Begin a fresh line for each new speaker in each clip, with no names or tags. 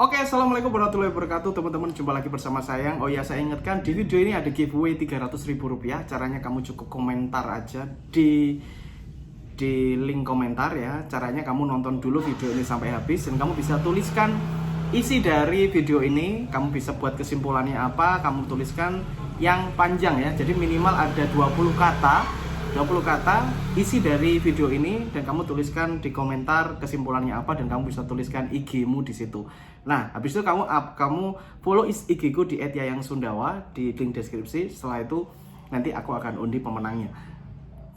Oke, assalamualaikum warahmatullahi wabarakatuh teman-teman. Jumpa lagi bersama saya. Oh ya, saya ingatkan di video ini ada giveaway Rp300.000. Caranya kamu cukup komentar aja di link komentar ya. Caranya kamu nonton dulu video ini sampai habis dan kamu bisa tuliskan isi dari video ini. Kamu bisa buat kesimpulannya apa, kamu tuliskan yang panjang ya. Jadi minimal ada 20 kata isi dari video ini dan kamu tuliskan di komentar kesimpulannya apa dan kamu bisa tuliskan IG-mu di situ. Nah, habis itu kamu follow IG-ku di @yayangsundawa di link deskripsi. Setelah itu nanti aku akan undi pemenangnya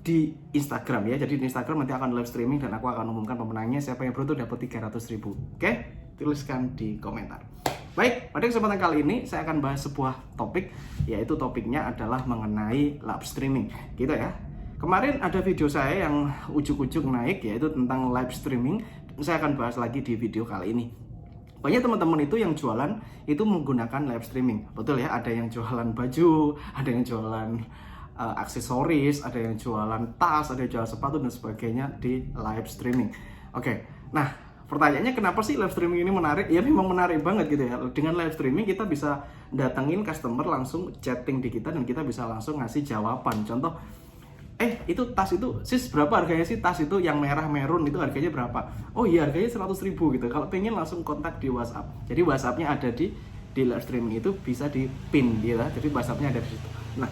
di Instagram ya. Jadi di Instagram nanti akan live streaming dan aku akan umumkan pemenangnya. Siapa yang beruntung dapat 300.000. Oke? Tuliskan di komentar. Baik, pada kesempatan kali ini saya akan bahas sebuah topik, yaitu topiknya adalah mengenai live streaming. Gitu ya. Kemarin ada video saya yang ujuk-ujuk naik, yaitu tentang live streaming. Saya akan bahas lagi di video kali ini. Banyak teman-teman itu yang jualan itu menggunakan live streaming. Betul ya, ada yang jualan baju, ada yang jualan aksesoris, ada yang jualan tas, ada yang jualan sepatu dan sebagainya di live streaming. Oke, nah pertanyaannya kenapa sih live streaming ini menarik? Ya memang menarik banget gitu ya. Dengan live streaming kita bisa datengin customer langsung chatting di kita dan kita bisa langsung ngasih jawaban. Contoh, itu tas itu sis berapa harganya sih, tas itu yang merah merun itu harganya berapa? Oh iya harganya 100.000 gitu. Kalau pengen langsung kontak di WhatsApp. Jadi WhatsAppnya ada di live streaming itu bisa di pin gitu. Jadi WhatsAppnya ada di situ. Nah,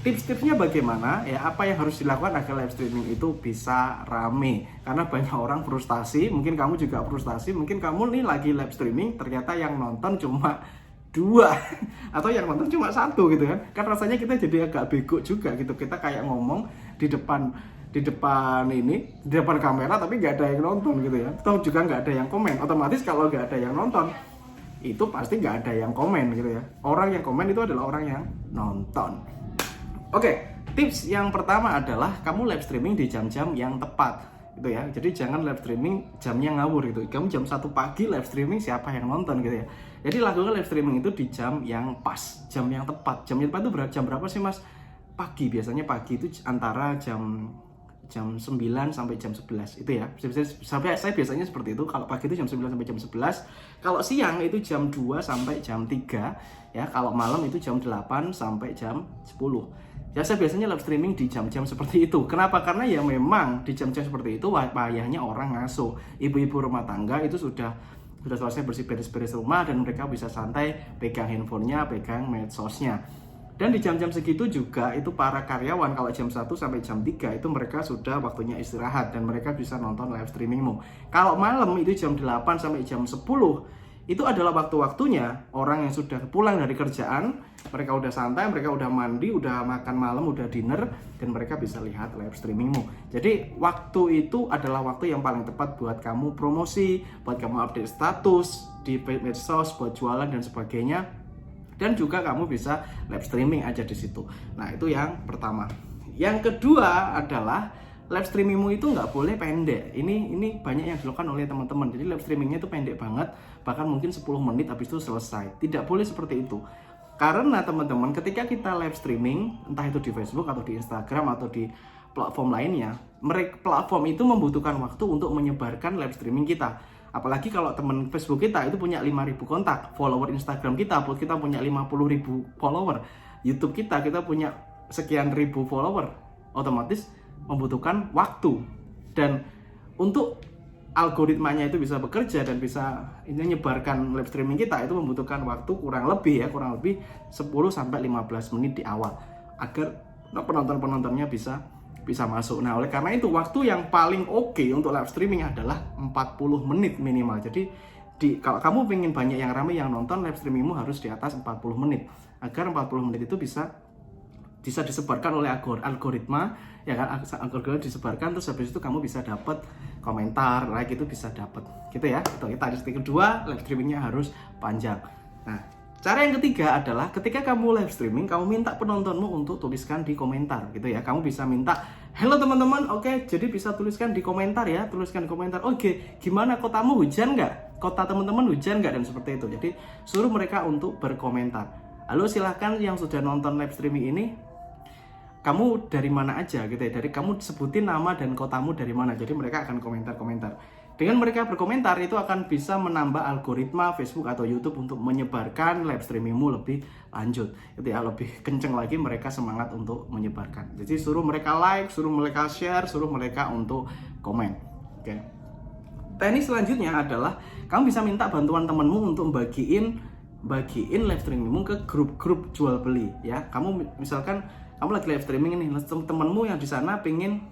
tips-tipsnya bagaimana ya, apa yang harus dilakukan agar live streaming itu bisa rame? Karena banyak orang frustasi, mungkin kamu juga frustasi, mungkin kamu nih lagi live streaming ternyata yang nonton cuma 2 atau yang nonton cuma 1 gitu kan rasanya kita jadi agak bego juga gitu. Kita kayak ngomong di depan kamera tapi nggak ada yang nonton gitu ya, atau juga nggak ada yang komen. Otomatis kalau nggak ada yang nonton itu pasti nggak ada yang komen gitu ya. Orang yang komen itu adalah orang yang nonton. Oke, tips yang pertama adalah kamu live streaming di jam-jam yang tepat gitu ya. Jadi jangan live streaming jamnya ngawur gitu. Kamu jam 1 pagi live streaming, siapa yang nonton gitu ya. Jadi lakukan live streaming itu di jam yang pas, jam yang tepat. Jam yang tepat itu jam berapa sih Mas? Pagi, biasanya pagi itu antara jam 9 sampai jam 11 itu ya. Saya biasanya seperti itu. Kalau pagi itu jam 9 sampai jam 11. Kalau siang itu jam 2 sampai jam 3 ya. Kalau malam itu jam 8 sampai jam 10. Ya saya biasanya live streaming di jam-jam seperti itu. Kenapa? Karena ya memang di jam-jam seperti itu wayahnya orang ngasuh. Ibu-ibu rumah tangga itu sudah selesai beres-beres rumah dan mereka bisa santai pegang handphonenya, pegang medsosnya. Dan di jam-jam segitu juga itu para karyawan kalau jam 1 sampai jam 3 itu mereka sudah waktunya istirahat dan mereka bisa nonton live streamingmu. Kalau malam itu jam 8 sampai jam 10 itu adalah waktu-waktunya orang yang sudah pulang dari kerjaan, mereka udah santai, mereka udah mandi, udah makan malam, udah dinner, dan mereka bisa lihat live streamingmu. Jadi waktu itu adalah waktu yang paling tepat buat kamu promosi, buat kamu update status di medsos, buat jualan dan sebagainya. Dan juga kamu bisa live streaming aja di situ. Nah itu yang pertama. Yang kedua adalah live streamingmu itu nggak boleh pendek. Ini banyak yang dilakukan oleh teman-teman. Jadi live streamingnya itu pendek banget, bahkan mungkin 10 menit habis itu selesai. Tidak boleh seperti itu. Karena teman-teman, ketika kita live streaming, entah itu di Facebook atau di Instagram atau di platform lainnya, platform itu membutuhkan waktu untuk menyebarkan live streaming kita. Apalagi kalau teman Facebook kita itu punya 5.000 kontak, follower Instagram kita punya 50.000 follower, YouTube kita punya sekian ribu follower, otomatis membutuhkan waktu. Dan untuk algoritmanya itu bisa bekerja dan bisa menyebarkan live streaming kita itu membutuhkan waktu kurang lebih 10-15 menit di awal agar penonton-penontonnya bisa masuk. Nah, oleh karena itu waktu yang paling oke untuk live streaming adalah 40 menit minimal. Jadi kalau kamu pengen banyak yang ramai yang nonton, live streamingmu harus di atas 40 menit agar 40 menit itu bisa disebarkan oleh algoritma ya kan, algoritma disebarkan, terus habis itu kamu bisa dapat komentar, like itu bisa dapat gitu ya. Itu tadi kedua, live streamingnya harus panjang. Nah, cara yang ketiga adalah ketika kamu live streaming, kamu minta penontonmu untuk tuliskan di komentar gitu ya. Kamu bisa minta, "Halo teman-teman, oke, jadi bisa tuliskan di komentar ya, tuliskan di komentar. Oke, gimana kotamu hujan nggak? Kota teman-teman hujan nggak?" Dan seperti itu. Jadi suruh mereka untuk berkomentar. Lalu silahkan yang sudah nonton live streaming ini, kamu dari mana aja gitu ya. Dari kamu sebutin nama dan kotamu dari mana. Jadi mereka akan komentar-komentar. Dengan mereka berkomentar itu akan bisa menambah algoritma Facebook atau YouTube untuk menyebarkan live streamingmu lebih lanjut. Itu ya, lebih kenceng lagi mereka semangat untuk menyebarkan. Jadi suruh mereka like, suruh mereka share, suruh mereka untuk komen. Oke. Teknik selanjutnya adalah kamu bisa minta bantuan temanmu untuk bagiin live streamingmu ke grup-grup jual beli ya. Kamu misalkan kamu lagi live streaming ini, temanmu yang di sana pengen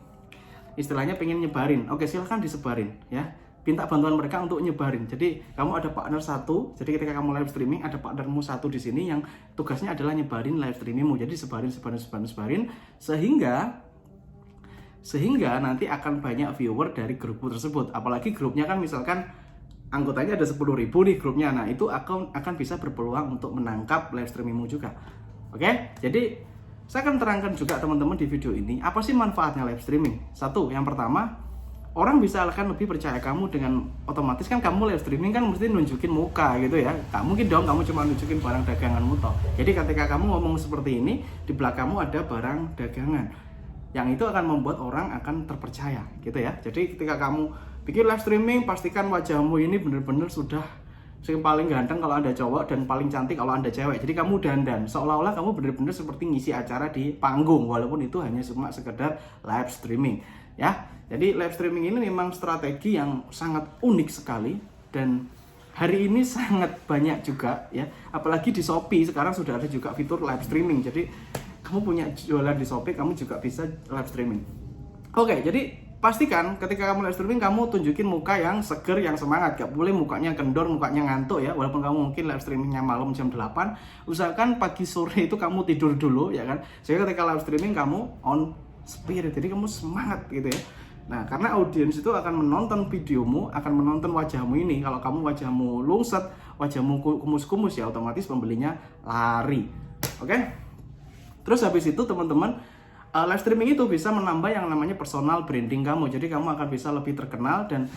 nyebarin, oke silahkan disebarin ya, minta bantuan mereka untuk nyebarin. Jadi kamu ada partner satu, jadi ketika kamu live streaming ada partnermu satu di sini yang tugasnya adalah nyebarin live streamingmu. Jadi sebarin sehingga nanti akan banyak viewer dari grup tersebut. Apalagi grupnya kan misalkan anggotanya ada 10.000 nih grupnya, nah itu akan bisa berpeluang untuk menangkap live streamingmu juga. Oke, jadi saya akan terangkan juga teman-teman di video ini apa sih manfaatnya live streaming. Satu, yang pertama, orang bisa akan lebih percaya kamu dengan otomatis kan kamu live streaming kan mesti nunjukin muka gitu ya. Gak mungkin dong kamu cuma nunjukin barang daganganmu toh. Jadi ketika kamu ngomong seperti ini, di belakangmu ada barang dagangan. Yang itu akan membuat orang akan terpercaya gitu ya. Jadi ketika kamu bikin live streaming, pastikan wajahmu ini benar-benar sudah yang paling ganteng kalau Anda cowok dan paling cantik kalau Anda cewek. Jadi kamu dandan seolah-olah kamu benar-benar seperti ngisi acara di panggung walaupun itu hanya cuma sekedar live streaming ya. Jadi live streaming ini memang strategi yang sangat unik sekali dan hari ini sangat banyak juga ya. Apalagi di Shopee sekarang sudah ada juga fitur live streaming. Jadi kamu punya jualan di Shopee, kamu juga bisa live streaming. Oke, jadi pastikan ketika kamu live streaming kamu tunjukin muka yang seger, yang semangat. Gak boleh mukanya kendor, mukanya ngantuk ya. Walaupun kamu mungkin live streamingnya malam jam 8, usahakan pagi sore itu kamu tidur dulu ya kan. Sehingga ketika live streaming kamu on spirit, jadi kamu semangat gitu ya. Nah, karena audiens itu akan menonton videomu, akan menonton wajahmu ini. Kalau kamu wajahmu lungset, wajahmu kumus-kumus ya otomatis pembelinya lari. Oke? Terus habis itu teman-teman, live streaming itu bisa menambah yang namanya personal branding kamu. Jadi kamu akan bisa lebih terkenal dan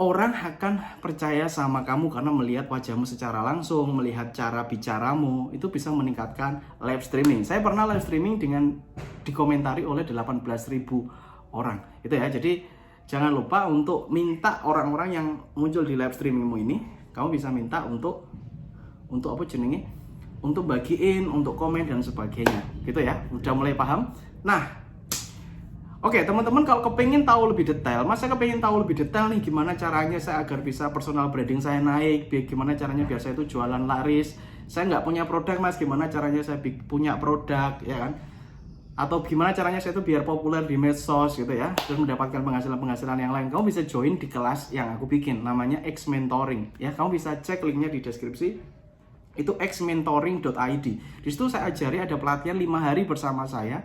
orang akan percaya sama kamu karena melihat wajahmu secara langsung, melihat cara bicaramu, itu bisa meningkatkan live streaming. Saya pernah live streaming dengan dikomentari oleh 18.000 orang. Itu ya. Jadi jangan lupa untuk minta orang-orang yang muncul di live streamingmu ini, kamu bisa minta untuk apa jenenge? Untuk bagiin, untuk komen dan sebagainya gitu ya. Udah mulai paham? Nah, oke teman-teman, kalau kepingin tahu lebih detail, nih gimana caranya saya agar bisa personal branding saya naik, gimana caranya biar saya itu jualan laris, saya nggak punya produk mas, gimana caranya saya punya produk ya kan, atau gimana caranya saya itu biar populer di medsos gitu ya, dan mendapatkan penghasilan yang lain. Kamu bisa join di kelas yang aku bikin, namanya X Mentoring ya. Kamu bisa cek linknya di deskripsi. Itu xmentoring.id. Di situ saya ajari, ada pelatihan 5 hari bersama saya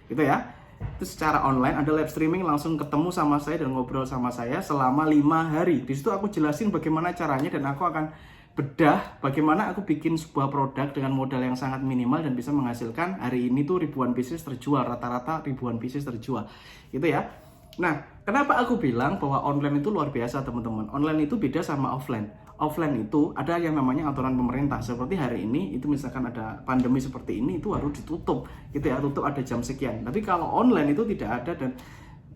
gitu ya. Itu secara online, ada live streaming langsung ketemu sama saya dan ngobrol sama saya selama 5 hari. Di situ aku jelasin bagaimana caranya dan aku akan bedah bagaimana aku bikin sebuah produk dengan modal yang sangat minimal dan bisa menghasilkan hari ini tuh ribuan pieces terjual, rata-rata ribuan pieces terjual gitu ya. Nah, kenapa aku bilang bahwa online itu luar biasa teman-teman? Online itu beda sama offline. Offline itu ada yang namanya aturan pemerintah. Seperti hari ini itu misalkan ada pandemi seperti ini, itu harus ditutup gitu ya, tutup ada jam sekian. Tapi kalau online itu tidak ada dan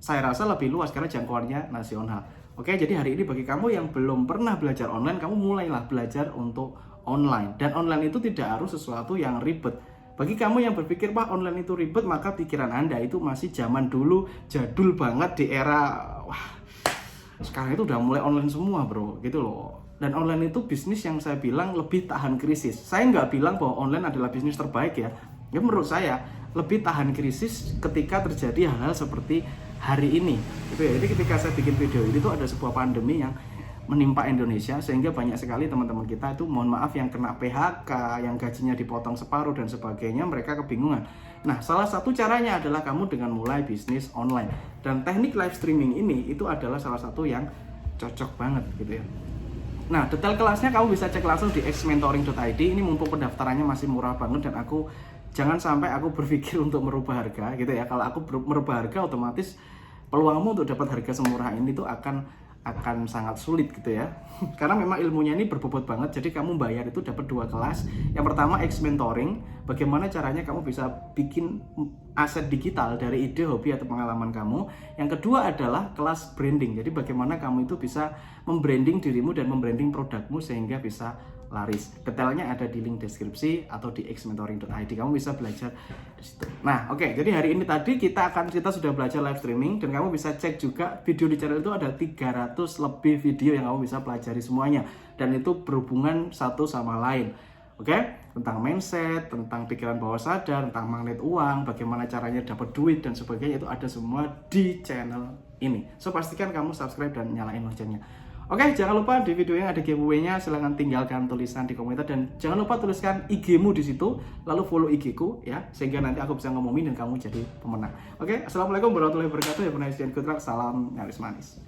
saya rasa lebih luas karena jangkauannya nasional. Oke, jadi hari ini bagi kamu yang belum pernah belajar online, kamu mulailah belajar untuk online. Dan online itu tidak harus sesuatu yang ribet. Bagi kamu yang berpikir, wah online itu ribet, maka pikiran Anda itu masih zaman dulu, jadul banget di era, wah sekarang itu udah mulai online semua bro, gitu loh. Dan online itu bisnis yang saya bilang lebih tahan krisis. Saya nggak bilang bahwa online adalah bisnis terbaik ya. Ya menurut saya lebih tahan krisis ketika terjadi hal-hal seperti hari ini. Gitu ya. Jadi ketika saya bikin video ini tuh ada sebuah pandemi yang menimpa Indonesia sehingga banyak sekali teman-teman kita itu mohon maaf yang kena PHK, yang gajinya dipotong separuh dan sebagainya, mereka kebingungan. Nah, salah satu caranya adalah kamu dengan mulai bisnis online. Dan teknik live streaming ini itu adalah salah satu yang cocok banget gitu ya. Nah, detail kelasnya kamu bisa cek langsung di xmentoring.id. Ini mumpung pendaftarannya masih murah banget dan aku jangan sampai aku berpikir untuk merubah harga gitu ya. Kalau aku merubah harga otomatis peluangmu untuk dapat harga semurah ini tuh akan akan sangat sulit gitu ya. Karena memang ilmunya ini berbobot banget, jadi kamu bayar itu dapat 2 kelas. Yang pertama X Mentoring, bagaimana caranya kamu bisa bikin aset digital dari ide, hobi atau pengalaman kamu. Yang kedua adalah kelas branding, jadi bagaimana kamu itu bisa membranding dirimu dan membranding produkmu sehingga bisa laris. Detailnya ada di link deskripsi atau di xmentoring.id. Kamu bisa belajar di situ. Nah, oke. Jadi hari ini tadi kita sudah belajar live streaming dan kamu bisa cek juga video di channel itu ada 300 lebih video yang kamu bisa pelajari semuanya dan itu berhubungan satu sama lain. Oke? Tentang mindset, tentang pikiran bawah sadar, tentang magnet uang, bagaimana caranya dapat duit dan sebagainya itu ada semua di channel ini. So pastikan kamu subscribe dan nyalain loncengnya. Oke, jangan lupa di video yang ada giveaway-nya, silahkan tinggalkan tulisan di komentar dan jangan lupa tuliskan IG-mu di situ, lalu follow IG-ku ya, sehingga nanti aku bisa ngomongin dan kamu jadi pemenang. Oke, assalamualaikum warahmatullahi wabarakatuh. Have a nice day and good luck. Salam nyaris manis.